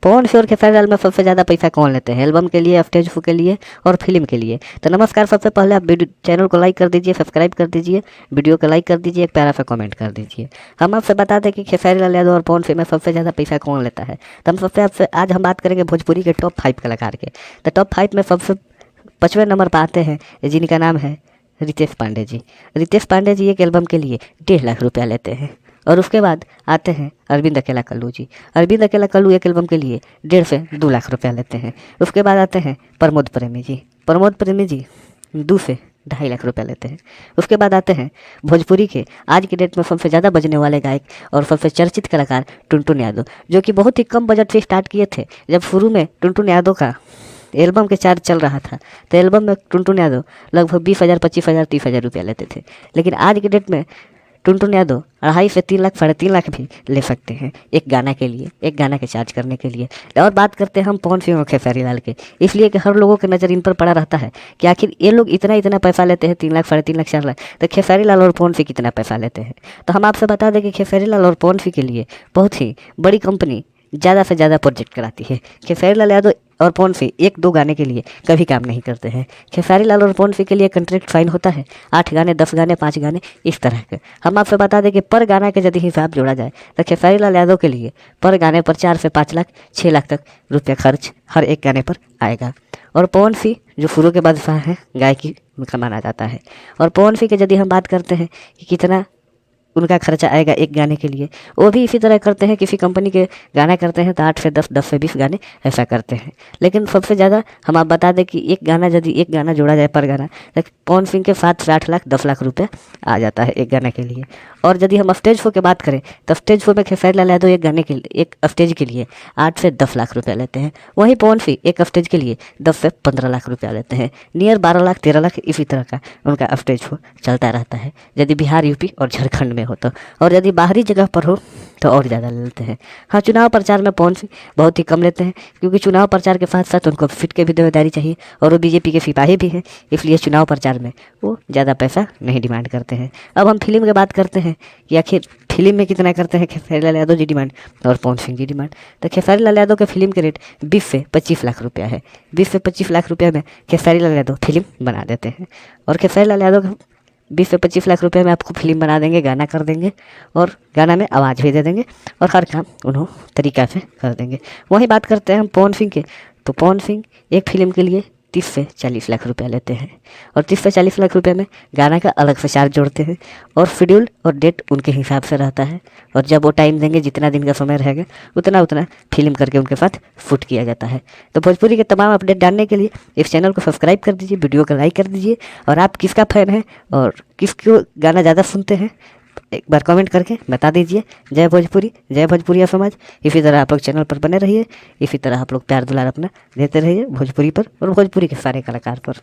पवन सिंह और खेसारी लाल में सबसे ज़्यादा पैसा कौन लेते हैं? एल्बम के लिए, स्टेज शो के लिए और फिल्म के लिए। तो नमस्कार, सबसे पहले आप चैनल को लाइक कर दीजिए, सब्सक्राइब कर दीजिए, वीडियो को लाइक कर दीजिए, एक प्यारा सा कमेंट कर दीजिए। हम आपसे बता दें कि खेसारी लाल यादव और पवन सिंह में सबसे ज़्यादा पैसा कौन लेता है। तो हम सबसे आपसे आज हम बात करेंगे भोजपुरी के टॉप 5 कलाकार के। तो टॉप 5 में सबसे 5वें नंबर पर आते हैं जिनका नाम है रितेश पांडे जी। रितेश पांडे जी एक एल्बम के लिए 1.5 लाख रुपया लेते हैं। और उसके बाद आते हैं अरविंद अकेला कल्लू जी। अरविंद अकेला कल्लू एक एल्बम के लिए 1.5 से 2 लाख रुपया लेते हैं। उसके बाद आते हैं प्रमोद प्रेमी जी। प्रमोद प्रेमी जी 2 से 2.5 लाख रुपया लेते हैं। उसके बाद आते हैं भोजपुरी के आज की डेट में सबसे ज़्यादा बजने वाले गायक और सबसे चर्चित कलाकार टुनटुन यादव, जो कि बहुत ही कम बजट से स्टार्ट किए थे। जब शुरू में टुनटुन यादव का एल्बम के चार्ज चल रहा था तो एल्बम में टुनटुन यादव लगभग 20,000, 25,000, 30,000 रुपया लेते थे। लेकिन आज की डेट में टुनटुन यादव 2.5 से 3 लाख, 3.5 लाख भी ले सकते हैं एक गाना के लिए, एक गाना के चार्ज करने के लिए। और बात करते हैं हम पवन सिंह और खेसारी लाल के, इसलिए कि हर लोगों की नज़र इन पर पड़ा रहता है कि आखिर ये लोग इतना पैसा लेते हैं, 3 लाख, 3.5 लाख, 4 लाख, तो खेसारी लाल और पवन सिंह कितना पैसा लेते हैं। तो हम आपसे बता दें कि खेसारी लाल और पवन सिंह के लिए बहुत ही बड़ी कंपनी ज़्यादा से ज़्यादा प्रोजेक्ट कराती है। खेसारी लाल यादव और पवन सिंह 1-2 गाने के लिए कभी काम नहीं करते हैं। खेसारी लाल और पवन सिंह के लिए कॉन्ट्रैक्ट साइन होता है 8 गाने, 10 गाने, 5 गाने, इस तरह के। हम आपसे बता दें कि पर गाना के यदि हिसाब जोड़ा जाए तो खेसारी लाल यादव के लिए पर गाने पर 4 से 5 लाख, 6 लाख तक रुपया खर्च हर एक गाने पर आएगा। और पवन सिंह जो शुरू के बादशाह हैं गायकी में माना जाता है। और पवन सिंह के यदि हम बात करते हैं कि कितना उनका खर्चा आएगा एक गाने के लिए, वो भी इसी तरह करते हैं। किसी कंपनी के गाना करते हैं तो 8 से 10, 10 से 20 गाने ऐसा करते हैं। लेकिन सबसे ज़्यादा हम आप बता दें कि यदि एक गाना जोड़ा जाए पर गाना, तो पवन सिंह के 7 से 8 लाख, 10 लाख रुपया आ जाता है एक गाने के लिए। और यदि हम स्टेज शो की बात करें तो स्टेज शो में खेसारी लाल यादव एक गाने के लिए, एक स्टेज के लिए 8 से 10 लाख रुपया लेते हैं। वहीं पवन सिंह एक स्टेज के लिए 10 से 15 लाख रुपया लेते हैं। नियर 12 लाख, 13 लाख, इसी तरह का उनका स्टेज शो चलता रहता है यदि बिहार, यूपी और झारखंड में हो तो। और यदि बाहरी जगह पर हो तो और ज़्यादा लेते हैं। हाँ, चुनाव प्रचार में पवन सिंह बहुत ही कम लेते हैं, क्योंकि चुनाव प्रचार के साथ साथ उनको फिट की भी जिम्मेदारी चाहिए और वो बीजेपी के सिपाही भी हैं, इसलिए चुनाव प्रचार में वो ज़्यादा पैसा नहीं डिमांड करते हैं। अब हम फिल्म की बात करते हैं कि आखिर फिल्म में कितना करते हैं खेसारी लाल यादव जी डिमांड और पवन सिंह जी डिमांड। तो खेसारी लाल यादव के फिल्म के रेट 20 से 25 लाख रुपया है। 20 से 25 लाख रुपया में खेसारी लाल यादव फिल्म बना देते हैं। और खेसारी लाल यादव 20 से 25 लाख रुपए में आपको फिल्म बना देंगे, गाना कर देंगे और गाना में आवाज़ भी दे देंगे और हर काम उन्होंने तरीक़ा से कर देंगे। वहीं बात करते हैं हम पवन सिंह के, तो पवन सिंह एक फिल्म के लिए 30 से 40 लाख रुपया लेते हैं। और 30 से 40 लाख रुपए में गाना का अलग से चार्ज जोड़ते हैं और शेड्यूल और डेट उनके हिसाब से रहता है। और जब वो टाइम देंगे, जितना दिन का समय रहेगा, उतना फिल्म करके उनके साथ शूट किया जाता है। तो भोजपुरी के तमाम अपडेट जानने के लिए इस चैनल को सब्सक्राइब कर दीजिए, वीडियो को लाइक कर दीजिए। और आप किसका फ़ैन है और किसको गाना ज़्यादा सुनते हैं, एक बार कमेंट करके बता दीजिए। जय भोजपुरी, जय भोजपुरिया समाज। इसी तरह आप लोग चैनल पर बने रहिए, इसी तरह आप लोग प्यार दुलार अपना देते रहिए भोजपुरी पर और भोजपुरी के सारे कलाकार पर।